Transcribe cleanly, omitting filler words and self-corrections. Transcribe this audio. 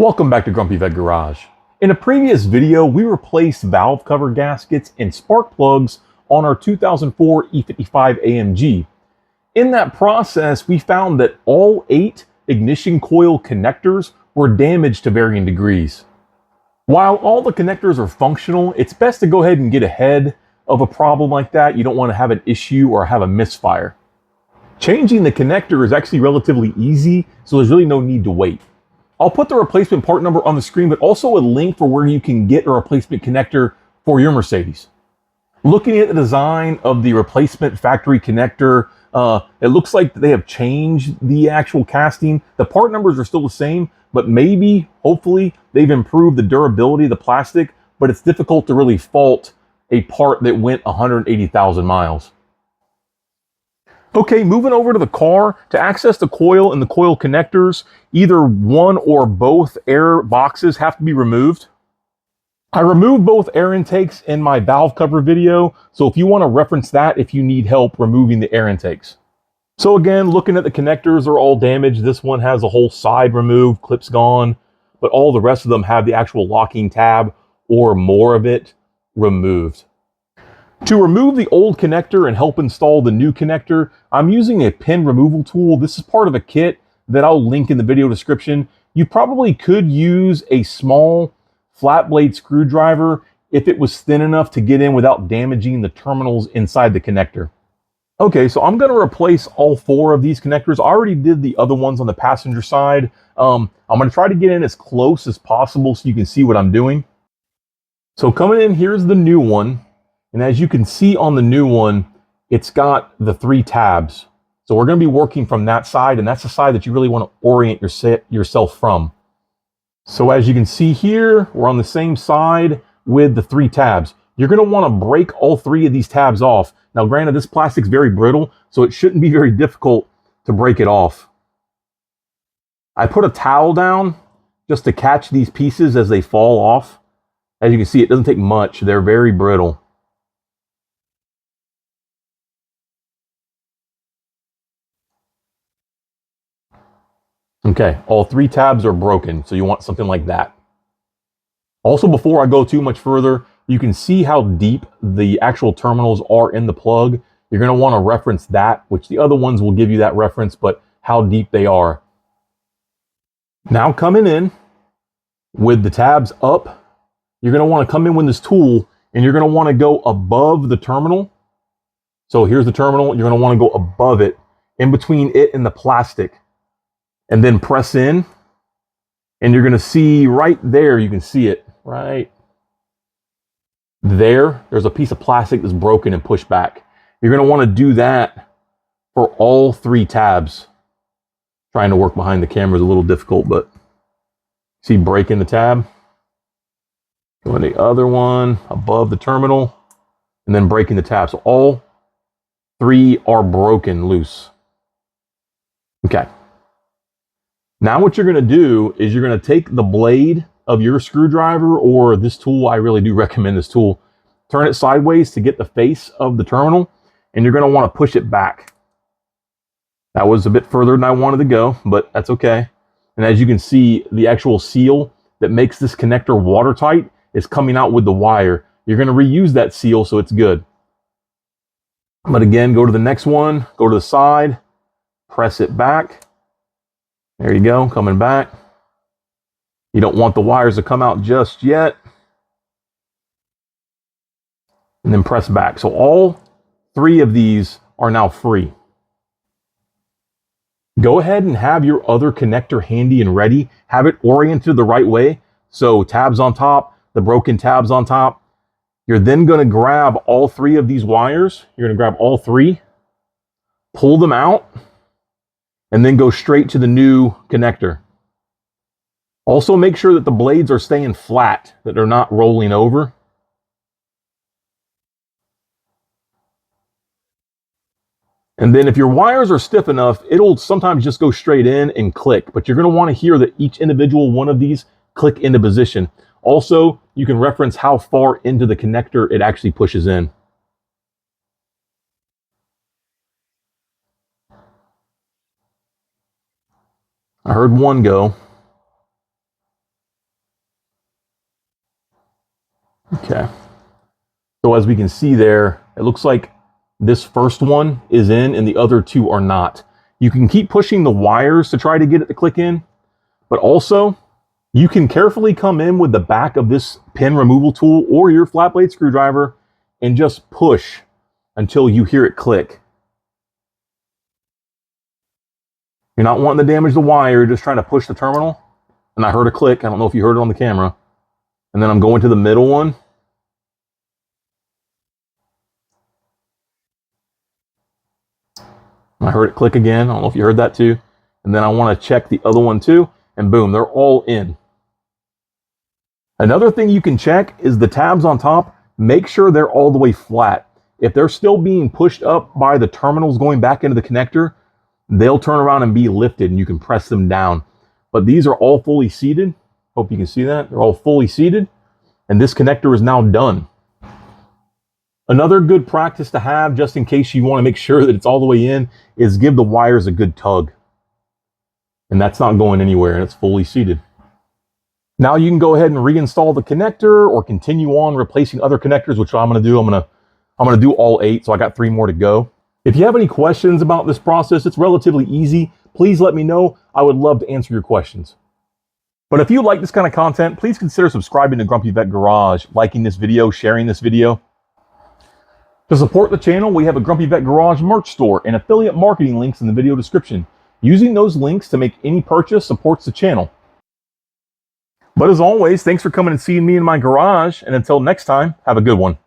Welcome back to Grumpy Vet Garage. In a previous video, we replaced valve cover gaskets and spark plugs on our 2004 E55 AMG. In that process, we found that all 8 ignition coil connectors were damaged to varying degrees. While all the connectors are functional, it's best to go ahead and get ahead of a problem like that. You don't want to have an issue or have a misfire. Changing the connector is actually relatively easy, so there's really no need to wait. I'll put the replacement part number on the screen, but also a link for where you can get a replacement connector for your Mercedes. Looking at the design of the replacement factory connector, it looks like they have changed the actual casting. The part numbers are still the same, but maybe, hopefully, they've improved the durability of the plastic, but it's difficult to really fault a part that went 180,000 miles. Okay, moving over to the car, to access the coil and the coil connectors, either one or both air boxes have to be removed. I removed both air intakes in my valve cover video, so if you want to reference that if you need help removing the air intakes. So again, looking at the connectors, they're all damaged. This one has a whole side removed, clips gone, but all the rest of them have the actual locking tab or more of it removed. To remove the old connector and help install the new connector, I'm using a pin removal tool. This is part of a kit that I'll link in the video description. You probably could use a small flat blade screwdriver if it was thin enough to get in without damaging the terminals inside the connector. Okay, so I'm going to replace all 4 of these connectors. I already did the other ones on the passenger side. I'm going to try to get in as close as possible so you can see what I'm doing. So coming in, here's the new one. And as you can see on the new one, it's got the 3 tabs. So we're going to be working from that side, and that's the side that you really want to orient yourself from. So as you can see here, we're on the same side with the 3 tabs. You're going to want to break all 3 of these tabs off. Now granted, this plastic's very brittle, so it shouldn't be very difficult to break it off. I put a towel down just to catch these pieces as they fall off. As you can see, it doesn't take much. They're very brittle. Okay, all 3 tabs are broken, so you want something like that. Also, before I go too much further, you can see how deep the actual terminals are in the plug. You're going to want to reference that, which the other ones will give you that reference, but how deep they are. Now coming in with the tabs up, you're going to want to come in with this tool, and you're going to want to go above the terminal. So here's the terminal. You're going to want to go above it, in between it and the plastic. And then press in, and you're going to see right there, you can see it right there. There's a piece of plastic that's broken and pushed back. You're going to want to do that for all 3 tabs. Trying to work behind the camera is a little difficult, but see breaking the tab. Going the other one above the terminal, and then breaking the tab. So all 3 are broken loose. Okay. Now what you're going to do is you're going to take the blade of your screwdriver, or this tool, I really do recommend this tool, turn it sideways to get the face of the terminal, and you're going to want to push it back. That was a bit further than I wanted to go, but that's okay. And as you can see, the actual seal that makes this connector watertight is coming out with the wire. You're going to reuse that seal, so it's good. But again, go to the next one, go to the side, press it back. There you go, coming back. You don't want the wires to come out just yet. And then press back. So all 3 of these are now free. Go ahead and have your other connector handy and ready. Have it oriented the right way. So tabs on top, the broken tabs on top. You're then going to grab all 3 of these wires. You're going to grab all 3, pull them out, and then go straight to the new connector. Also make sure that the blades are staying flat, that they're not rolling over. And then if your wires are stiff enough, it'll sometimes just go straight in and click, but you're going to want to hear that each individual one of these click into position. Also, you can reference how far into the connector it actually pushes in. I heard one go. Okay. So as we can see there, it looks like this first one is in and the other two are not. You can keep pushing the wires to try to get it to click in, but also you can carefully come in with the back of this pin removal tool or your flat blade screwdriver and just push until you hear it click. You're not wanting to damage the wire, you're just trying to push the terminal. And I heard a click. I don't know if you heard it on the camera. And then I'm going to the middle one. I heard it click again. I don't know if you heard that too. And then I want to check the other one too. And boom, they're all in. Another thing you can check is the tabs on top. Make sure they're all the way flat. If they're still being pushed up by the terminals going back into the connector, they'll turn around and be lifted and you can press them down. But these are all fully seated. Hope you can see that. They're all fully seated. And this connector is now done. Another good practice to have, just in case you want to make sure that it's all the way in, is give the wires a good tug. And that's not going anywhere, and it's fully seated. Now you can go ahead and reinstall the connector or continue on replacing other connectors, which I'm going to do. I'm going to do all 8, so I got 3 more to go. If you have any questions about this process, it's relatively easy. Please let me know. I would love to answer your questions. But if you like this kind of content, please consider subscribing to Grumpy Vet Garage, liking this video, sharing this video. To support the channel, we have a Grumpy Vet Garage merch store and affiliate marketing links in the video description. Using those links to make any purchase supports the channel. But as always, thanks for coming and seeing me in my garage, and until next time, have a good one.